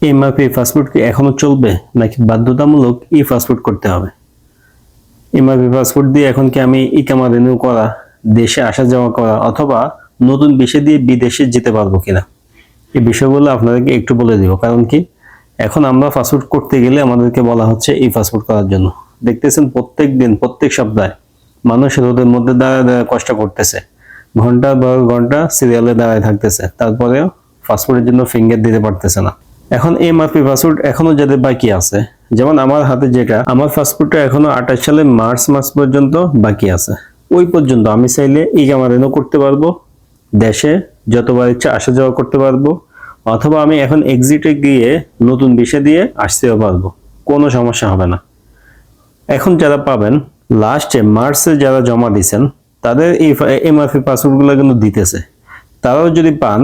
MRP passport কি এখনো চলবে নাকি বাধ্যতামূলক ই পাসপোর্ট করতে হবে? এমআরপি পাসপোর্ট দিয়ে এখন কি আমি ইকামা রিনিউ করা, দেশে আসা যাওয়া করা অথবা নতুন ভিসা দিয়ে বিদেশে যেতে পারবো কিনা, এই বিষয়গুলো আপনাদেরকে একটু বলে দিব। কারণ কি, এখন আমরা পাসপোর্ট করতে গেলে আমাদেরকে বলা হচ্ছে ই পাসপোর্ট করার জন্য। দেখতেছেন প্রত্যেক দিন, প্রত্যেক সপ্তাহে মানুষ রোদের মধ্যে দাঁড়ায় দাঁড়ায় কষ্ট করতেছে, ঘন্টার পর ঘন্টা সিরিয়ালে দাঁড়ায় থাকতেছে, তারপরেও পাসপোর্টের জন্য ফিঙ্গার দিতে পারতেছে না। এখন এমআরপি পাসপোর্ট এখনো যাদের বাকি আছে, যেমন আমার হাতে যেটা, আমার পাসপোর্টটা এখনো 28 সালের মার্চ মাস পর্যন্ত বাকি আছে। ওই পর্যন্ত আমি চাইলে ইকামা রিনিউ করতে পারবো, দেশে যতবার ইচ্ছা আসা যাওয়া করতে পারবো, অথবা আমি এখন এক্সিটে গিয়ে নতুন ভিসা দিয়ে আসতেও পারবো, কোনো সমস্যা হবে না। এখন যারা পাবেন, লাস্টে মার্চে যারা জমা দিয়েছেন তাদের এই এমআরপি পাসপোর্টগুলো কিন্তু দিতেছে। তারাও যদি পান,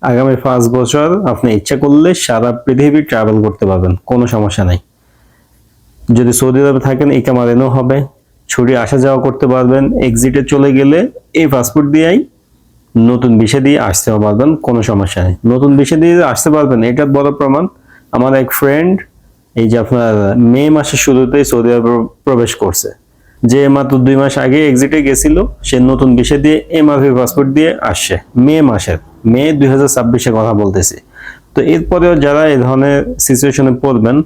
আগামী 5 বছর আপনি ইচ্ছা করলে সারা পৃথিবী ট্রাভেল করতে পারবেন, কোনো সমস্যা নাই। যদি সৌদি আরবে থাকেন ইকামা রিনিউ হবে, ছুটি আসা যাওয়া করতে পারবেন, এক্সিটে চলে গেলে এই পাসপোর্ট দিয়েই নতুন ভিসা দিয়ে আসতে পারবেন, কোনো সমস্যা নেই। নতুন ভিসা দিয়ে আসতে পারবেন, এটা বড় প্রমাণ। আমার এক ফ্রেন্ড এই যে আপনার মে মাসের শুরুতেই সৌদি আরবে প্রবেশ করছে, যে মাত্র 2 মাস আগে এক্সিটে গেছিল, সে নতুন ভিসা দিয়ে এমআরপি পাসপোর্ট দিয়ে আসছে মে 2026 কথা বলতেছি। তো এরপরেও যারা এই ধরনের সিচুয়েশনে পড়বেন,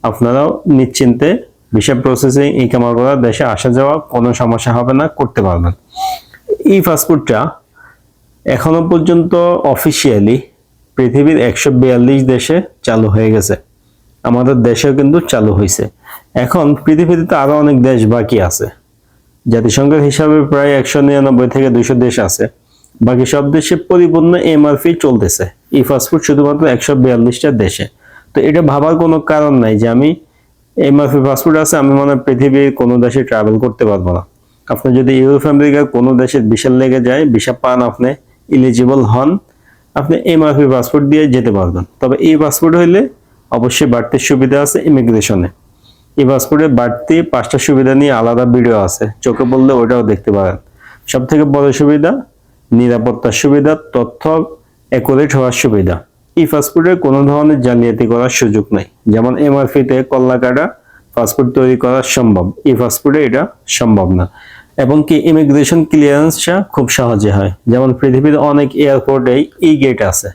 আপনারাও নিশ্চিন্তে ভিসা প্রসেসিং ইকামা করা, দেশে আসা যাওয়া কোনো সমস্যা হবে না, করতে পারবেন। এই পাসপোর্টটা এখনো পর্যন্ত অফিসিয়ালি পৃথিবীর 142 দেশে চালু হয়ে গেছে, আমাদের দেশেও কিন্তু চালু হয়েছে। এখন পৃথিবীতে আরো অনেক দেশ বাকি আছে, জাতিসংঘের হিসাবে প্রায় 199 থেকে 200 দেশ আছে। বাকি সব দেশে পরিপূর্ণ এমআরপি চলতেছে, এই পাসপোর্ট শুধুমাত্র 142টা দেশে। তো এটা ভাবার কোনো কারণ নাই যে আমি এমআরপি পাসপোর্ট আছে, আমি মনে হয় পৃথিবীর কোনো দেশে ট্রাভেল করতে পারবো না। আপনি যদি ইউরোপ আমেরিকার কোনো দেশে ভিসা লেগে যায়, ভিসা পান, আপনি এলিজিবল হন, আপনি এমআরপি পাসপোর্ট দিয়ে যেতে পারবেন। তবে এই পাসপোর্ট হইলে অবশ্যই বাড়তি সুবিধা আছে ইমিগ্রেশনে। এই পাসপোর্টের বাড়তি 5টা সুবিধা নিয়ে আলাদা ভিডিও আছে, চোখে পড়লে ওইটাও দেখতে পারেন। সব থেকে বড় সুবিধা নিরাপত্তার সুবিধা, তথ্য অ্যাকুরেট হওয়ার সুবিধা। এই পাসপোর্টে কোনো ধরনের জালিয়াতি করার সুযোগ নেই। যেমন এমআরপিতে কল্লা কাটা পাসপোর্ট তৈরি করা সম্ভব, এই পাসপোর্টে এটা সম্ভব না। এবং কি ইমিগ্রেশন ক্লিয়ারেন্সটা খুব সহজে হয়। যেমন পৃথিবীর অনেক এয়ারপোর্টেই ই গেট আছে,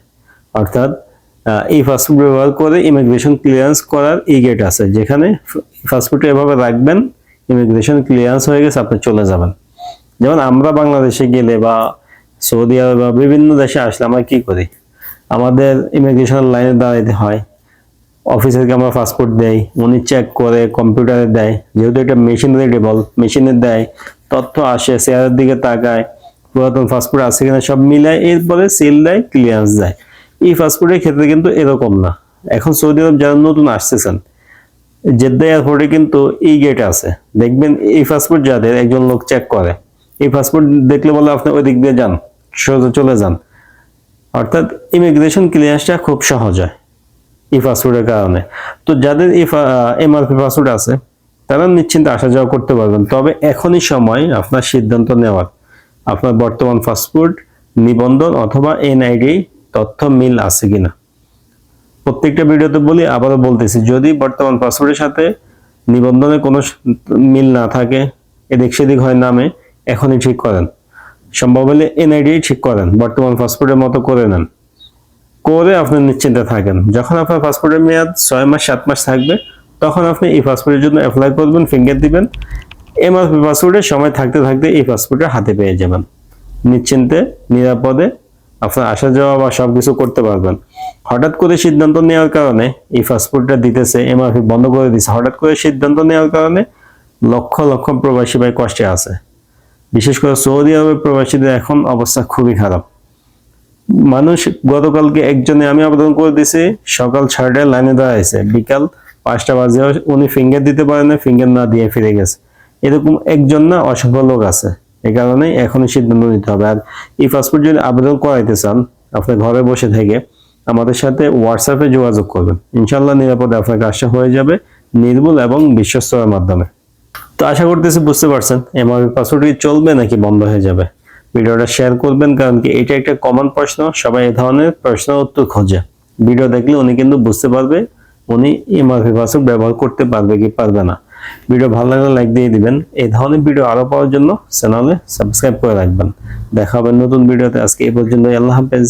অর্থাৎ এই পাসপোর্ট ব্যবহার করে ইমিগ্রেশন ক্লিয়ারেন্স করার ই গেট আছে, যেখানে পাসপোর্টে এভাবে রাখবেন, ইমিগ্রেশন ক্লিয়ারেন্স হয়ে গেছে, আপনি চলে যাবেন। যেমন আমরা বাংলাদেশে গেলে বা সৌদি আরব বা বিভিন্ন দেশে আসলে আমরা কি করি, আমাদের ইমিগ্রেশন লাইনে দাঁড়াইতে হয়, অফিসারকে আমরা পাসপোর্ট দেই, উনি চেক করে কম্পিউটারে দেয়, যেহেতু এটা মেশিন রিডেবল, মেশিনে দেয়, তথ্য আসে, চেয়ারের দিকে তাকায়, পুরাতন পাসপোর্ট আছে কিনা সব মিলায়, এরপরে সিল দেয়, ক্লিয়ারেন্স দেয়। এই পাসপোর্টের ক্ষেত্রে কিন্তু এরকম না। এখন সৌদি আরব যারা নতুন আসতেছেন, জেদ্দা এয়ারপোর্টে কিন্তু ই গেট আছে, দেখবেন এই পাসপোর্ট যাদের একজন লোক চেক করে, এই পাসপোর্ট দেখলে বলে আপনি ওই দিক দিয়ে যান, সোজা চলে যান। অর্থাৎ ইমিগ্রেশন ক্লিয়ারেন্সটা খুব সহজ হয় এই পাসপোর্টের কারণে। তো যাদের এমআরপি পাসপোর্ট আছে তারা নিশ্চিন্তে আসা যাওয়া করতে পারবেন। তবে এখনই সময় আপনার সিদ্ধান্ত নেওয়ার, আপনার বর্তমান পাসপোর্ট নিবন্ধন অথবা এনআইডি তথ্য মিল আছে কিনা। প্রত্যেকটা ভিডিওতে বলি, আবারও বলতেছি, যদি বর্তমান পাসপোর্টের সাথে নিবন্ধনে কোনো মিল না থাকে, এদিক সেদিক হয় নামে, এখনই ঠিক করেন। সম্ভব হলে এনআইডি ঠিক করেন, বর্তমান পাসপোর্টের মতো করে নেন, করে আপনি নিশ্চিন্তে থাকেন। যখন আপনার পাসপোর্টের মেয়াদ 6 মাস 7 মাস থাকবে, তখন আপনি এই পাসপোর্টের জন্য অ্যাপ্লাই করবেন, ফিঙ্গার দিবেন, এমআরপি পাসপোর্টের সময় থাকতে থাকতে এই পাসপোর্টটা হাতে পেয়ে যাবেন। নিশ্চিন্তে নিরাপদে আপনার আসা যাওয়া বা সবকিছু করতে পারবেন। হঠাৎ করে সিদ্ধান্ত নেওয়ার কারণে এই পাসপোর্টটা দিতেছে, এমআরপি বন্ধ করে দিচ্ছে, হঠাৎ করে সিদ্ধান্ত নেওয়ার কারণে লক্ষ লক্ষ প্রবাসী ভাই কষ্টে আছে। বিশেষ করে সৌদি আরবের প্রবাসীদের এখন অবস্থা খুবই খারাপ। মানুষ গতকালকে একজনে, আমি আবেদন করে দিছি, সকাল 6টায় লাইনে দাঁড়াইছে, বিকাল 5টা বাজে উনি ফিঙ্গার দিতে পারে না, ফিঙ্গার না দিয়ে ফিরে গেছে। এরকম একজন না, অসংখ্য লোক আছে। এই কারণে এখনই সিদ্ধান্ত নিতে হবে। আর এই পাসপোর্ট যদি আবেদন করাইতে চান, আপনি ঘরে বসে থেকে আমাদের সাথে হোয়াটসঅ্যাপে যোগাযোগ করবেন, ইনশাল্লাহ নিরাপদে আপনার কাজটা হয়ে যাবে, নির্ভুল এবং বিশ্বস্ততার মাধ্যমে। তো আশা করতেছি বুঝতে পারছেন এমআরপি পাসপোর্ট কি চলবে নাকি বন্ধ হয়ে যাবে। ভিডিওটা শেয়ার করবেন, কারণ কি এটা একটা কমন প্রশ্ন, সবাই এই ধরনের প্রশ্ন উত্তর খোঁজে। ভিডিও দেখলে উনি কিন্তু বুঝতে পারবে উনি এমআরপি পাসওয়ার্ড ব্যবহার করতে পারবে কি পারবে না। ভিডিও ভালো লাগলে লাইক দিয়ে দিবেন। এই ধরনের ভিডিও আরো পাওয়ার জন্য চ্যানেলে সাবস্ক্রাইব করে রাখবেন। দেখা হবে নতুন ভিডিওতে। আজকে এই পর্যন্ত, আল্লাহ হাফেজ।